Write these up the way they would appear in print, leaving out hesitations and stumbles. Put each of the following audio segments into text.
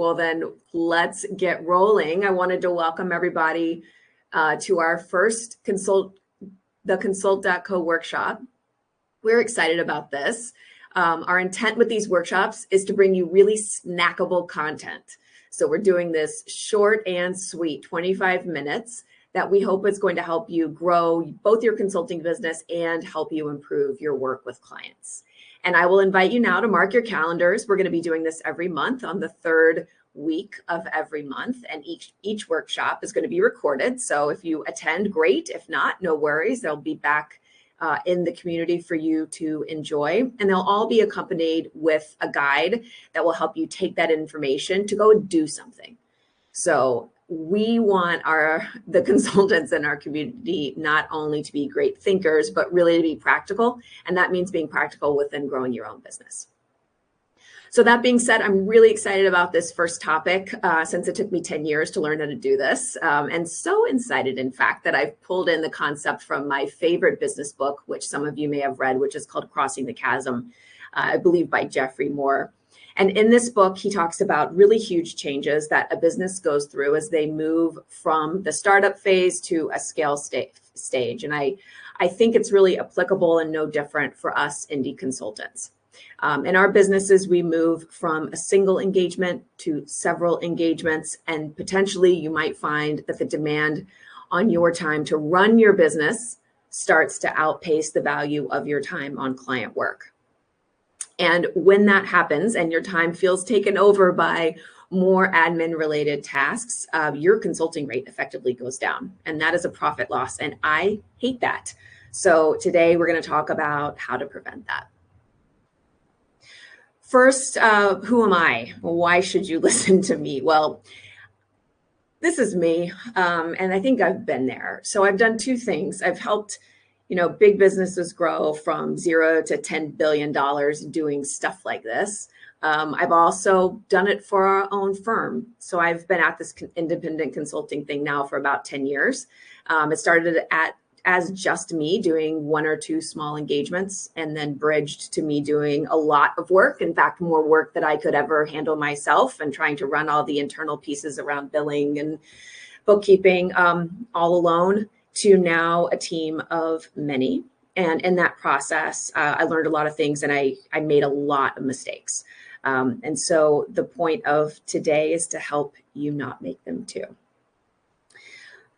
Well, then let's get rolling. I wanted to welcome everybody to our first the Consult.co workshop. We're excited about this. Our intent with these workshops is to bring you really snackable content. So we're doing this short and sweet, 25 minutes that we hope is going to help you grow both your consulting business and help you improve your work with clients. And I will invite you now to mark your calendars. We're going to be doing this every month on the third week of every month, and each workshop is going to be recorded. So if you attend, great. If not, no worries. They'll be back in the community for you to enjoy, and they'll all be accompanied with a guide that will help you take that information to go and do something. So we want the consultants in our community not only to be great thinkers, but really to be practical. And that means being practical within growing your own business. So that being said, I'm really excited about this first topic since it took me 10 years to learn how to do this. And so excited, in fact, that I've pulled in the concept from my favorite business book, which some of you may have read, which is called Crossing the Chasm, I believe by Jeffrey Moore. And in this book, he talks about really huge changes that a business goes through as they move from the startup phase to a scale stage. And I think it's really applicable and no different for us indie consultants. In our businesses, we move from a single engagement to several engagements, and potentially you might find that the demand on your time to run your business starts to outpace the value of your time on client work. And when that happens and your time feels taken over by more admin related tasks, your consulting rate effectively goes down. And that is a profit loss. And I hate that. So today we're going to talk about how to prevent that. First, who am I? Why should you listen to me? Well, this is me. And I think I've been there. So I've done two things. I've helped big businesses grow from $0 to $10 billion doing stuff like this. I've also done it for our own firm. So I've been at this independent consulting thing now for about 10 years. It started as just me doing one or two small engagements, and then bridged to me doing a lot of work. In fact, more work that I could ever handle myself, and trying to run all the internal pieces around billing and bookkeeping all alone, to now a team of many. And in that process, I learned a lot of things, and I made a lot of mistakes. And so the point of today is to help you not make them too.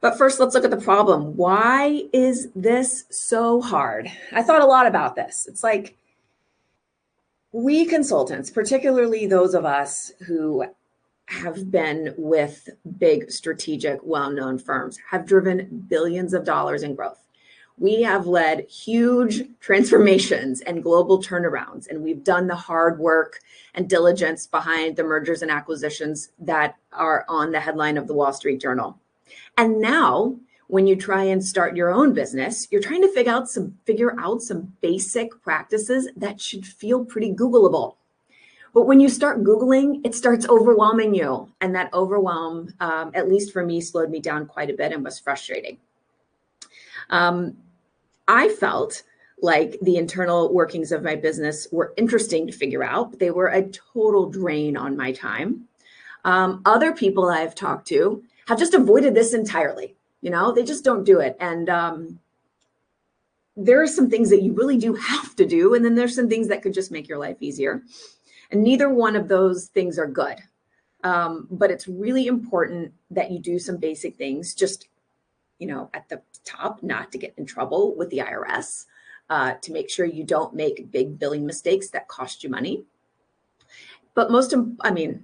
But first, let's look at the problem. Why is this so hard? I thought a lot about this. It's like we consultants, particularly those of us who have been with big, strategic, well-known firms, have driven billions of dollars in growth. We have led huge transformations and global turnarounds, and we've done the hard work and diligence behind the mergers and acquisitions that are on the headline of the Wall Street Journal. And now, when you try and start your own business, you're trying to figure out some basic practices that should feel pretty Googleable. But when you start Googling, it starts overwhelming you. And that overwhelm, at least for me, slowed me down quite a bit and was frustrating. I felt like the internal workings of my business were interesting to figure out, but they were a total drain on my time. Other people I've talked to have just avoided this entirely. They just don't do it. And there are some things that you really do have to do. And then there's some things that could just make your life easier. And neither one of those things are good. But it's really important that you do some basic things just, at the top, not to get in trouble with the IRS, to make sure you don't make big billing mistakes that cost you money. But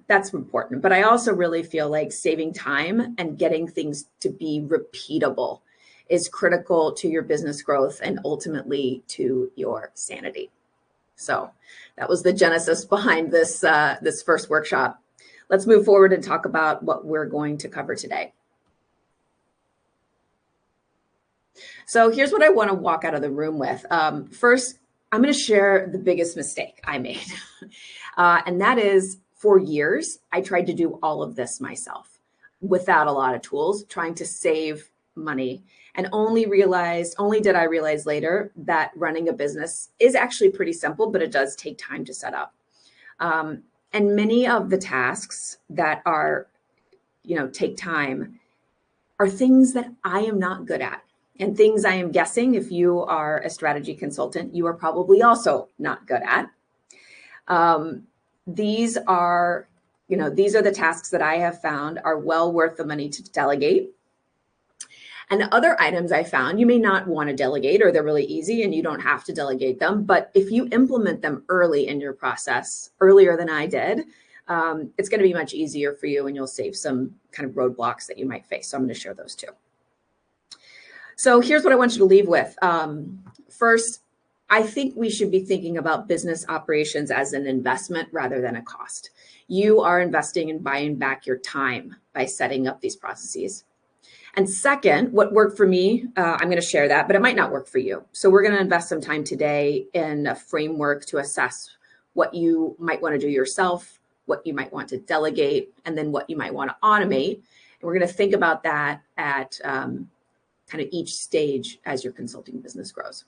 that's important. But I also really feel like saving time and getting things to be repeatable is critical to your business growth and ultimately to your sanity. So that was the genesis behind this first workshop. Let's move forward and talk about what we're going to cover today. So here's what I want to walk out of the room with. First, I'm going to share the biggest mistake I made. And that is, for years, I tried to do all of this myself without a lot of tools, trying to save money, and only did I realize later that running a business is actually pretty simple, but it does take time to set up. And many of the tasks that are, take time are things that I am not good at, and things I am guessing if you are a strategy consultant, you are probably also not good at. These are the tasks that I have found are well worth the money to delegate. And the other items I found, you may not want to delegate, or they're really easy and you don't have to delegate them. But if you implement them early in your process, earlier than I did, it's going to be much easier for you, and you'll save some kind of roadblocks that you might face. So I'm going to share those too. So here's what I want you to leave with. First, I think we should be thinking about business operations as an investment rather than a cost. You are investing in buying back your time by setting up these processes. And second, what worked for me, I'm going to share that, but it might not work for you. So we're going to invest some time today in a framework to assess what you might want to do yourself, what you might want to delegate, and then what you might want to automate. And we're going to think about that at kind of each stage as your consulting business grows.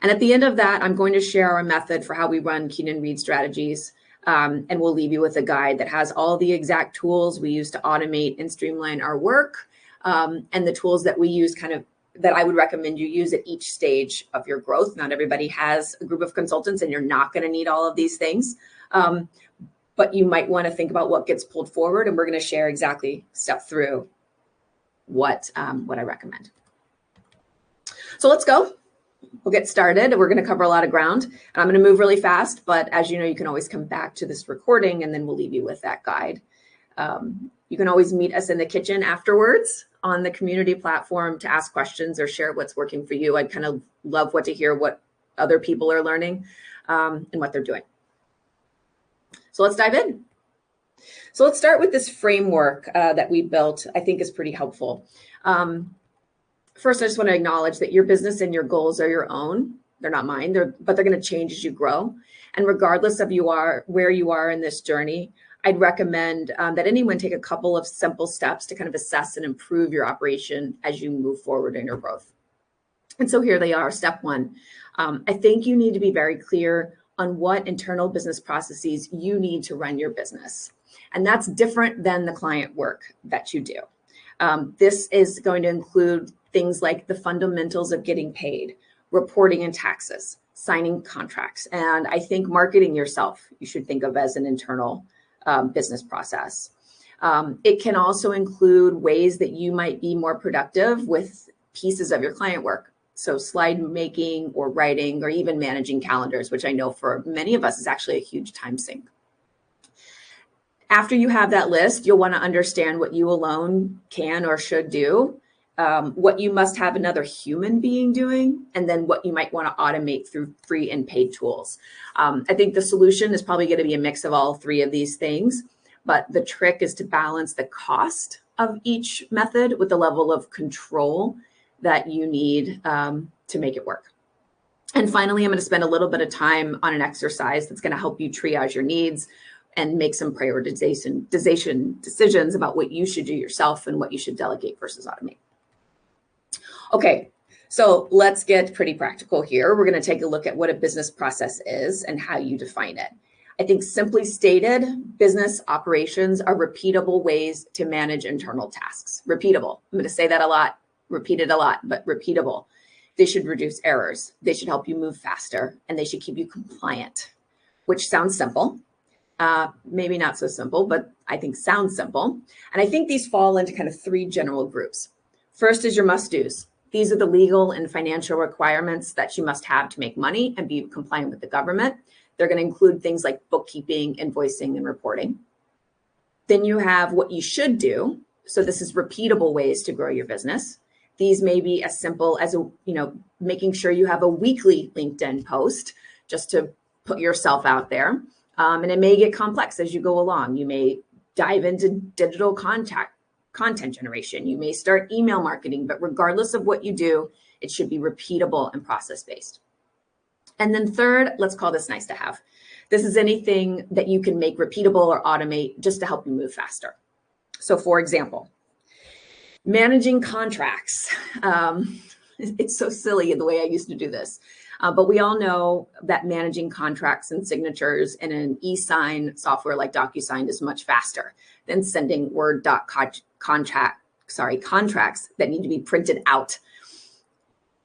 And at the end of that, I'm going to share our method for how we run Keenan Reid Strategies. And we'll leave you with a guide that has all the exact tools we use to automate and streamline our work, and the tools that we use that I would recommend you use at each stage of your growth. Not everybody has a group of consultants, and you're not going to need all of these things. But you might want to think about what gets pulled forward, and we're going to share exactly step through what I recommend. So let's go. We'll get started. We're going to cover a lot of ground, and I'm going to move really fast, but as you know, you can always come back to this recording, and then we'll leave you with that guide. You can always meet us in the kitchen afterwards on the community platform to ask questions or share what's working for you. I'd kind of love to hear what other people are learning and what they're doing. So let's dive in. So let's start with this framework that we built. I think is pretty helpful. First, I just want to acknowledge that your business and your goals are your own. They're not mine, but they're going to change as you grow. And regardless of where you are in this journey, I'd recommend that anyone take a couple of simple steps to kind of assess and improve your operation as you move forward in your growth. And so here they are. Step one, I think you need to be very clear on what internal business processes you need to run your business. And that's different than the client work that you do. This is going to include things like the fundamentals of getting paid, reporting and taxes, signing contracts. And I think marketing yourself, you should think of as an internal business process. It can also include ways that you might be more productive with pieces of your client work. So slide making or writing or even managing calendars, which I know for many of us is actually a huge time sink. After you have that list, you'll want to understand what you alone can or should do, what you must have another human being doing, and then what you might want to automate through free and paid tools. I think the solution is probably going to be a mix of all three of these things, but the trick is to balance the cost of each method with the level of control that you need to make it work. And finally, I'm going to spend a little bit of time on an exercise that's going to help you triage your needs and make some prioritization decisions about what you should do yourself and what you should delegate versus automate. Okay, so let's get pretty practical here. We're going to take a look at what a business process is and how you define it. I think simply stated, business operations are repeatable ways to manage internal tasks. Repeatable. I'm going to say that a lot, repeat it a lot, but repeatable. They should reduce errors. They should help you move faster, and they should keep you compliant, which sounds simple. Maybe not so simple, but I think sounds simple. And I think these fall into kind of three general groups. First is your must-dos. These are the legal and financial requirements that you must have to make money and be compliant with the government. They're going to include things like bookkeeping, invoicing, and reporting. Then you have what you should do. So this is repeatable ways to grow your business. These may be as simple as making sure you have a weekly LinkedIn post just to put yourself out there. And it may get complex as you go along. You may dive into digital content generation. You may start email marketing, but regardless of what you do, it should be repeatable and process-based. And then third, let's call this nice to have. This is anything that you can make repeatable or automate just to help you move faster. So for example, managing contracts. It's so silly the way I used to do this. But we all know that managing contracts and signatures in an e-sign software like DocuSign is much faster than sending Word doc contracts that need to be printed out.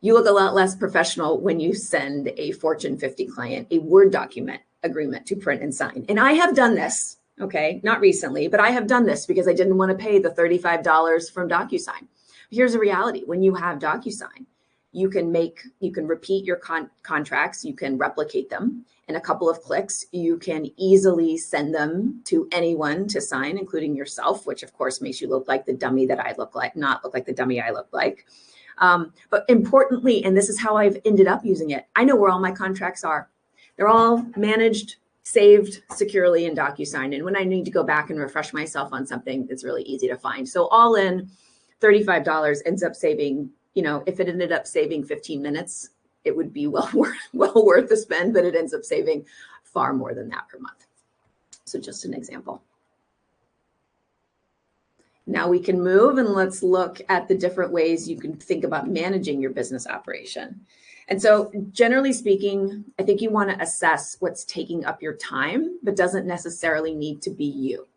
You look a lot less professional when you send a Fortune 50 client a Word document agreement to print and sign. And I have done this, okay, not recently, but I have done this because I didn't want to pay the $35 from DocuSign. Here's the reality. When you have DocuSign, you can repeat your contracts, you can replicate them in a couple of clicks. You can easily send them to anyone to sign, including yourself, which of course makes you look like the dummy that I look like, not look like the dummy I look like. But importantly, and this is how I've ended up using it, I know where all my contracts are. They're all managed, saved securely in DocuSign. And when I need to go back and refresh myself on something, it's really easy to find. So all in, $35 ends up saving, if it ended up saving 15 minutes, it would be well worth the spend, but it ends up saving far more than that per month. So just an example. Now we can move and let's look at the different ways you can think about managing your business operation. And so generally speaking, I think you want to assess what's taking up your time, but doesn't necessarily need to be you.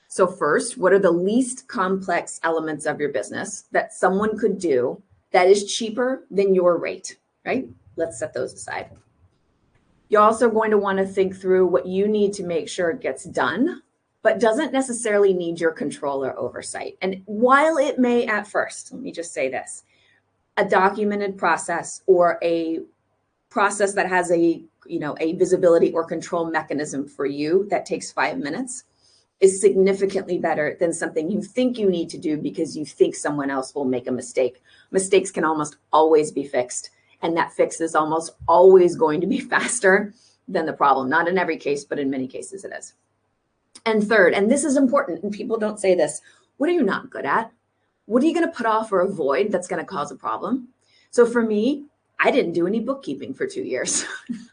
So first, what are the least complex elements of your business that someone could do that is cheaper than your rate, right? Let's set those aside. You're also going to want to think through what you need to make sure it gets done, but doesn't necessarily need your control or oversight. And while it may at first, let me just say this, a documented process or a process that has a visibility or control mechanism for you that takes 5 minutes is significantly better than something you think you need to do because you think someone else will make a mistake. Mistakes can almost always be fixed, and that fix is almost always going to be faster than the problem. Not in every case, but in many cases it is. And third, and this is important, and people don't say this, what are you not good at? What are you going to put off or avoid that's going to cause a problem? So for me, I didn't do any bookkeeping for 2 years.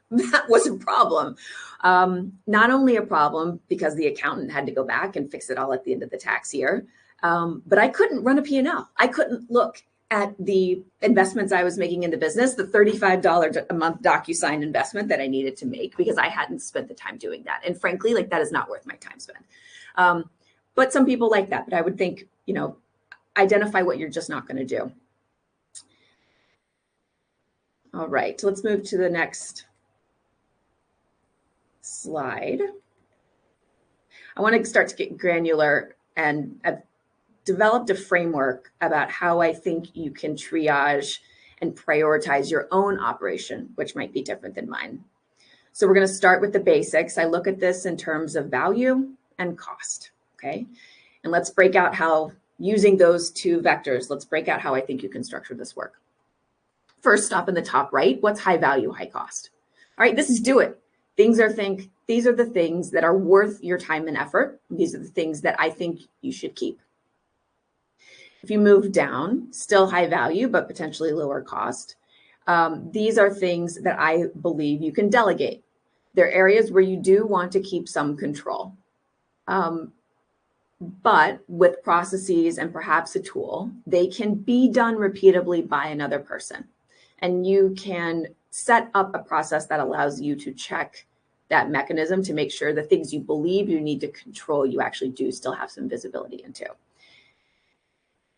That was a problem. Not only a problem because the accountant had to go back and fix it all at the end of the tax year, but I couldn't run a P&L. I couldn't look at the investments I was making in the business, the $35 a month DocuSign investment that I needed to make because I hadn't spent the time doing that. And frankly, that is not worth my time spent. But some people like that, but I would think, identify what you're just not going to do. All right, so let's move to the next slide. I want to start to get granular, and I've developed a framework about how I think you can triage and prioritize your own operation, which might be different than mine. So we're going to start with the basics. I look at this in terms of value and cost, okay? And let's break out how, using those two vectors, let's break out how I think you can structure this work. First, stop in the top right. What's high value, high cost? All right, this is do it. These are the things that are worth your time and effort. These are the things that I think you should keep. If you move down, still high value, but potentially lower cost. These are things that I believe you can delegate. They're areas where you do want to keep some control. But with processes and perhaps a tool, they can be done repeatably by another person. And you can set up a process that allows you to check that mechanism to make sure the things you believe you need to control, you actually do still have some visibility into.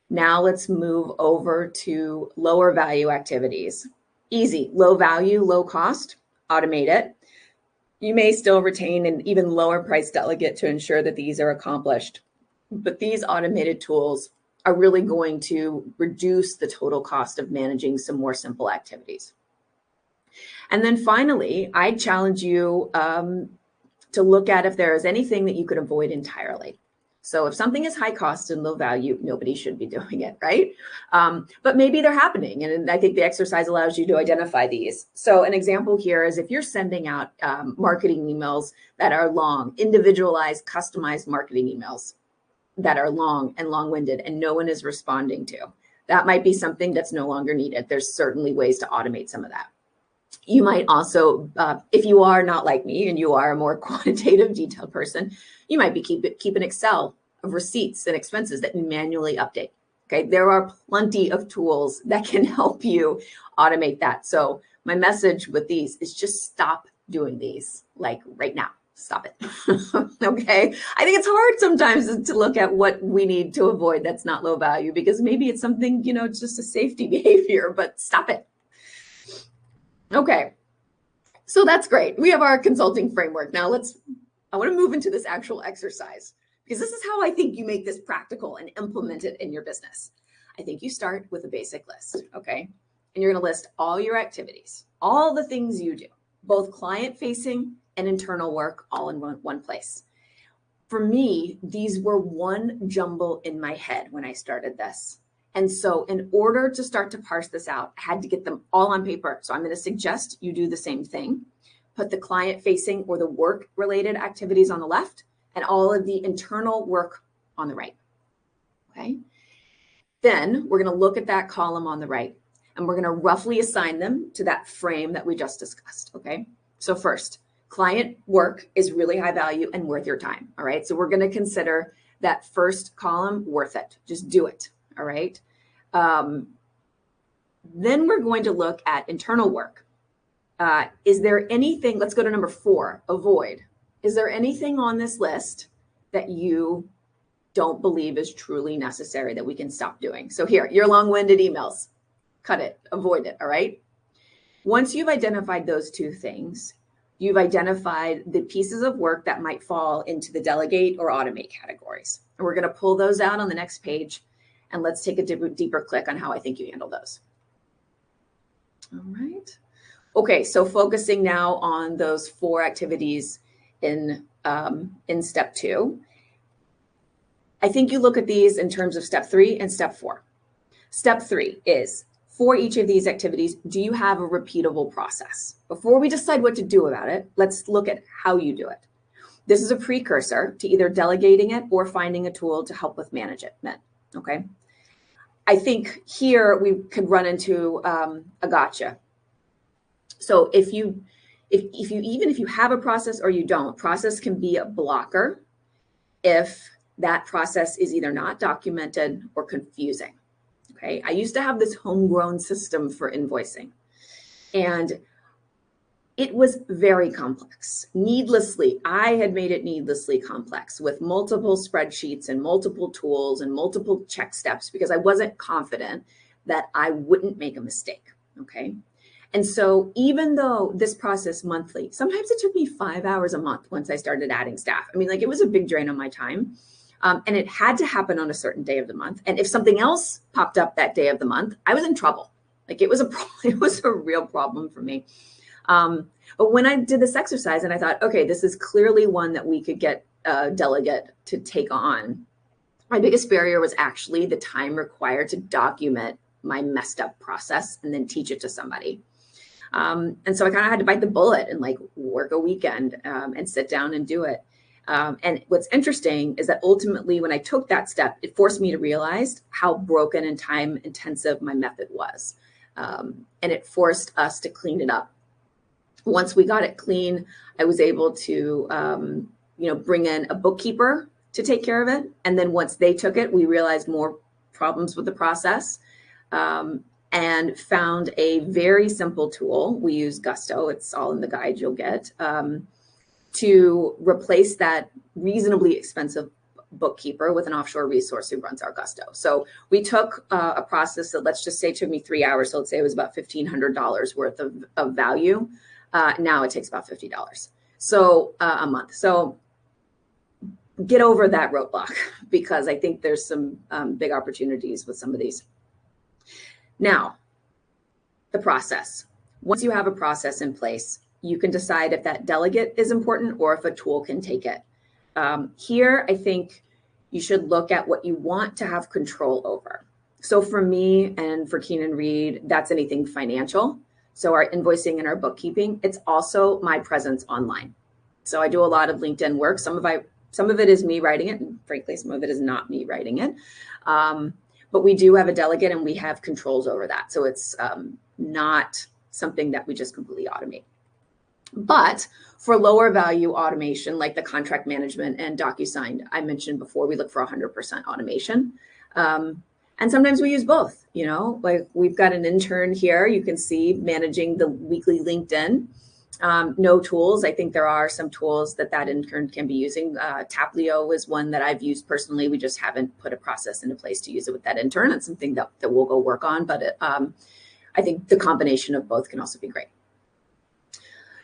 Now let's move over to lower value activities. Easy, low value, low cost, automate it. You may still retain an even lower price delegate to ensure that these are accomplished. But these automated tools are really going to reduce the total cost of managing some more simple activities. And then finally, I challenge you to look at if there is anything that you could avoid entirely. So if something is high cost and low value, nobody should be doing it, right? But maybe they're happening. And I think the exercise allows you to identify these. So an example here is if you're sending out marketing emails that are long, individualized, customized marketing emails that are long and long-winded and no one is responding to, that might be something that's no longer needed. There's certainly ways to automate some of that. You might also, if you are not like me and you are a more quantitative, detailed person, you might be keep an Excel of receipts and expenses that you manually update. Okay, there are plenty of tools that can help you automate that. So My message with these is just stop doing these, like right now. Stop it. Okay. I think it's hard sometimes to look at what we need to avoid that's not low value, because maybe it's something, it's just a safety behavior, but stop it. Okay. So that's great. We have our consulting framework. Now I want to move into this actual exercise, because this is how I think you make this practical and implement it in your business. I think you start with a basic list, okay? And you're going to list all your activities, all the things you do, both client-facing and internal work, all in one place. For me, these were one jumble in my head when I started this. And so in order to start to parse this out, I had to get them all on paper. So I'm going to suggest you do the same thing. Put the client-facing or the work-related activities on the left and all of the internal work on the right, okay? Then we're going to look at that column on the right, and we're going to roughly assign them to that frame that we just discussed, okay? So first, client work is really high value and worth your time, all right? So we're going to consider that first column worth it. Just do it, all right? Then we're going to look at internal work. Is there anything, let's go to number 4, avoid. Is there anything on this list that you don't believe is truly necessary that we can stop doing? So here, your long-winded emails, cut it, avoid it, all right? Once you've identified those 2 things, you've identified the pieces of work that might fall into the delegate or automate categories. And we're going to pull those out on the next page, and let's take a deeper click on how I think you handle those. All right. Okay, so focusing now on those 4 activities in step 2. I think you look at these in terms of step 3 and step 4. Step 3 is, for each of these activities, do you have a repeatable process? Before we decide what to do about it, let's look at how you do it. This is a precursor to either delegating it or finding a tool to help with management, okay? I think here we could run into a gotcha. So if you have a process or you don't, process can be a blocker if that process is either not documented or confusing. Okay, I used to have this homegrown system for invoicing, and it was very complex. I had made it needlessly complex with multiple spreadsheets and multiple tools and multiple check steps because I wasn't confident that I wouldn't make a mistake. Okay. And so even though this process monthly, sometimes it took me 5 hours a month once I started adding staff. I mean, like, it was a big drain on my time. And it had to happen on a certain day of the month. And if something else popped up that day of the month, I was in trouble. Like, it was a real problem for me. But when I did this exercise and I thought, okay, this is clearly one that we could get a delegate to take on, my biggest barrier was actually the time required to document my messed up process and then teach it to somebody. And so I kind of had to bite the bullet and like work a weekend and sit down and do it. And what's interesting is that ultimately when I took that step, it forced me to realize how broken and time intensive my method was. And it forced us to clean it up. Once we got it clean, I was able to, bring in a bookkeeper to take care of it. And then once they took it, we realized more problems with the process. And found a very simple tool. We use Gusto. It's all in the guide you'll get, to replace that reasonably expensive bookkeeper with an offshore resource who runs our Gusto. So we took a process that, let's just say, took me 3 hours. So let's say it was about $1,500 worth of value. Now it takes about $50. So a month. So get over that roadblock, because I think there's some big opportunities with some of these. Now, the process. Once you have a process in place, you can decide if that delegate is important or if a tool can take it. Here, I think you should look at what you want to have control over. So for me and for Keenan Reid, that's anything financial. So our invoicing and our bookkeeping. It's also my presence online. So I do a lot of LinkedIn work. Some of it is me writing it, and frankly, some of it is not me writing it. But we do have a delegate and we have controls over that. So it's not something that we just completely automate. But for lower value automation, like the contract management and DocuSign I mentioned before, we look for 100% automation. And sometimes we use both, like we've got an intern here, you can see managing the weekly LinkedIn. No tools. I think there are some tools that intern can be using. Taplio is one that I've used personally. We just haven't put a process into place to use it with that intern. It's something that we'll go work on, but I think the combination of both can also be great.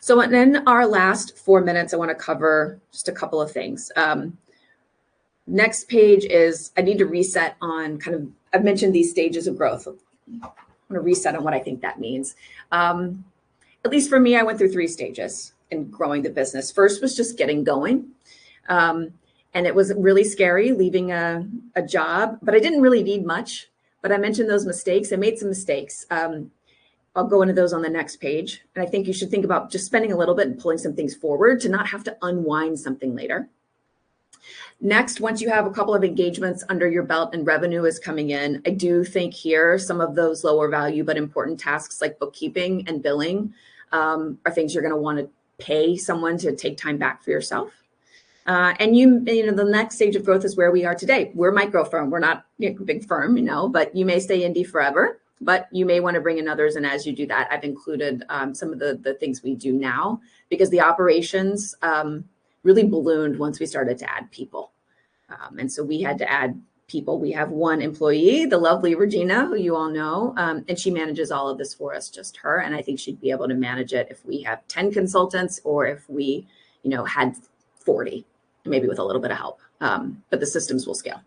So in our last 4 minutes, I want to cover just a couple of things. Next page is, I need to reset on I've mentioned these stages of growth. I want to reset on what I think that means. At least for me, I went through 3 stages in growing the business. First was just getting going. And it was really scary leaving a job, but I didn't really need much. But I mentioned those mistakes. I made some mistakes. I'll go into those on the next page. And I think you should think about just spending a little bit and pulling some things forward to not have to unwind something later. Next, once you have a couple of engagements under your belt and revenue is coming in, I do think here some of those lower value but important tasks like bookkeeping and billing are things you're going to want to pay someone to take time back for yourself. And the next stage of growth is where we are today. We're a micro firm. We're not a big firm, but you may stay indie forever, but you may want to bring in others. And as you do that, I've included some of the things we do now, because the operations really ballooned once we started to add people. And so we had to add people. We have one employee, the lovely Regina, who you all know, and she manages all of this for us, just her. And I think she'd be able to manage it if we have 10 consultants or if we, had 40, maybe with a little bit of help. But the systems will scale.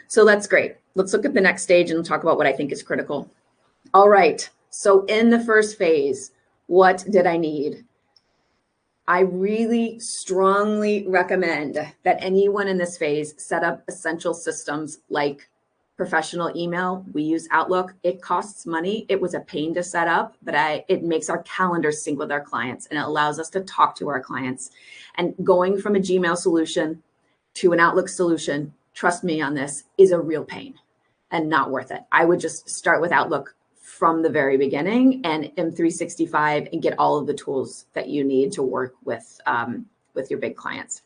So that's great. Let's look at the next stage and talk about what I think is critical. All right. So in the first phase, what did I need? I really strongly recommend that anyone in this phase set up essential systems like professional email. We use Outlook. It costs money. It was a pain to set up, but it makes our calendar sync with our clients, and it allows us to talk to our clients. And going from a Gmail solution to an Outlook solution, trust me on this, is a real pain and not worth it. I would just start with Outlook from the very beginning and M365 and get all of the tools that you need to work with your big clients.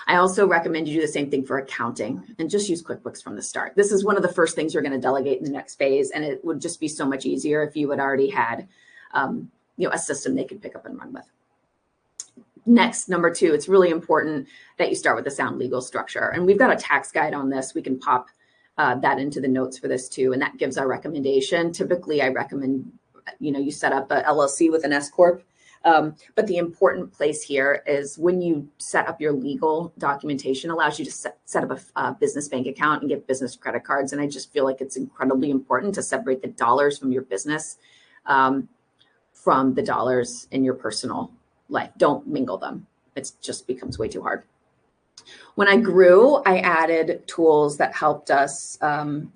I also recommend you do the same thing for accounting and just use QuickBooks from the start. This is one of the first things you're going to delegate in the next phase, and it would just be so much easier if you had already had a system they could pick up and run with. Next, number 2, it's really important that you start with a sound legal structure. And we've got a tax guide on this. We can pop that into the notes for this too. And that gives our recommendation. Typically, I recommend, you set up a LLC with an S Corp. But the important place here is when you set up your legal documentation, allows you to set up a business bank account and get business credit cards. And I just feel like it's incredibly important to separate the dollars from your business from the dollars in your personal life. Don't mingle them. It just becomes way too hard. When I grew, I added tools that helped us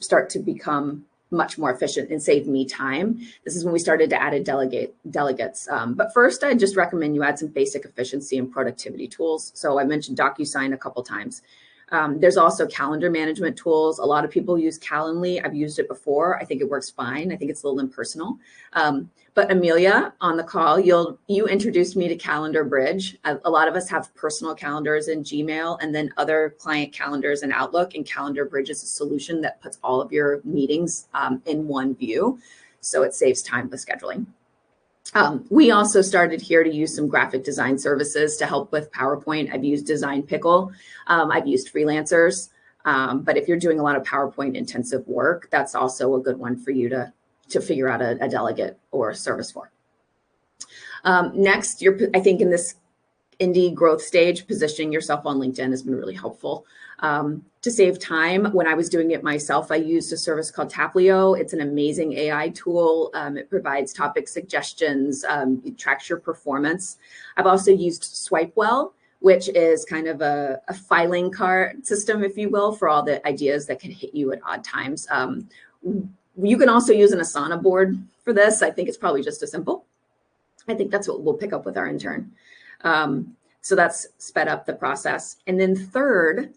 start to become much more efficient and save me time. This is when we started to add delegates. But first, I just recommend you add some basic efficiency and productivity tools. So I mentioned DocuSign a couple times. There's also calendar management tools. A lot of people use Calendly. I've used it before. I think it works fine. I think it's a little impersonal. But Amelia, on the call, you introduced me to Calendar Bridge. A lot of us have personal calendars in Gmail and then other client calendars in Outlook. And Calendar Bridge is a solution that puts all of your meetings in one view. So it saves time with scheduling. We also started here to use some graphic design services to help with PowerPoint. I've used Design Pickle. I've used freelancers. But if you're doing a lot of PowerPoint intensive work, that's also a good one for you to figure out a delegate or a service for. Next, I think in this indie growth stage, positioning yourself on LinkedIn has been really helpful. To save time, when I was doing it myself, I used a service called Taplio. It's an amazing AI tool. It provides topic suggestions. It tracks your performance. I've also used Swipewell, which is kind of a filing card system, if you will, for all the ideas that can hit you at odd times. You can also use an Asana board for this. I think it's probably just as simple. I think that's what we'll pick up with our intern. So that's sped up the process. And then third,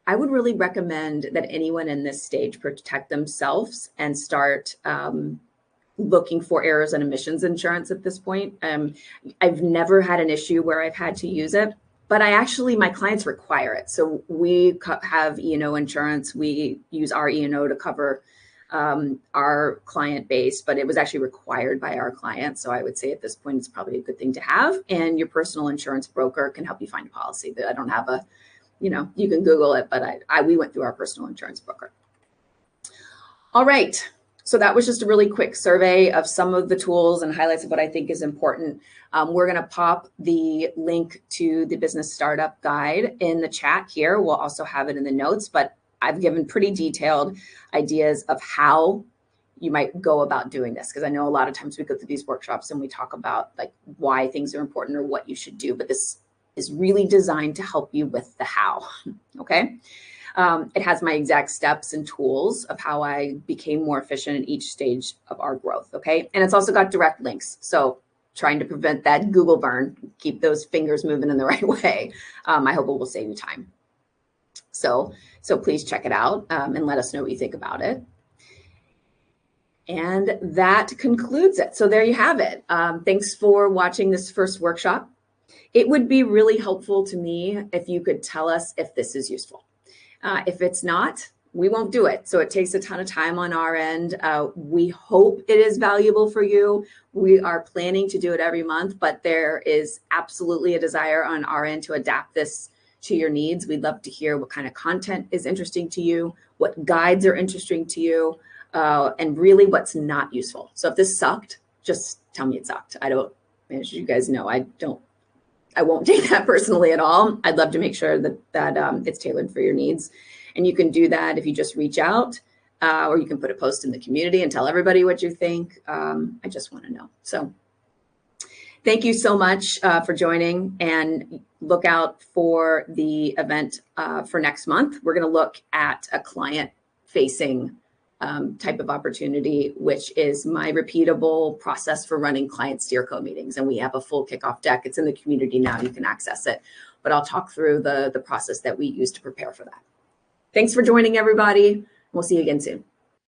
I would really recommend that anyone in this stage protect themselves and start looking for errors and omissions insurance at this point. I've never had an issue where I've had to use it, but my clients require it. So we have E&O insurance. We use our E&O to cover our client base, but it was actually required by our clients. So I would say at this point, it's probably a good thing to have. And your personal insurance broker can help you find a policy. That I don't have a, you can Google it, but we went through our personal insurance broker. All right. So that was just a really quick survey of some of the tools and highlights of what I think is important. We're going to pop the link to the business startup guide in the chat here. We'll also have it in the notes, but I've given pretty detailed ideas of how you might go about doing this, because I know a lot of times we go through these workshops and we talk about like why things are important or what you should do, but this is really designed to help you with the how. Okay. It has my exact steps and tools of how I became more efficient at each stage of our growth. Okay. And it's also got direct links. So trying to prevent that Google burn, keep those fingers moving in the right way. I hope it will save you time. So please check it out and let us know what you think about it. And that concludes it. So there you have it. Thanks for watching this first workshop. It would be really helpful to me if you could tell us if this is useful. If it's not, we won't do it. So it takes a ton of time on our end. We hope it is valuable for you. We are planning to do it every month, but there is absolutely a desire on our end to adapt this to your needs. We'd love to hear what kind of content is interesting to you, what guides are interesting to you, and really what's not useful. So if this sucked, just tell me it sucked. As you guys know, I won't take that personally at all. I'd love to make sure that it's tailored for your needs. And you can do that if you just reach out, or you can put a post in the community and tell everybody what you think. I just want to know. So thank you so much for joining, and look out for the event for next month. We're going to look at a client-facing type of opportunity, which is my repeatable process for running client steerco meetings. And we have a full kickoff deck. It's in the community now. You can access it. But I'll talk through the process that we use to prepare for that. Thanks for joining, everybody. We'll see you again soon.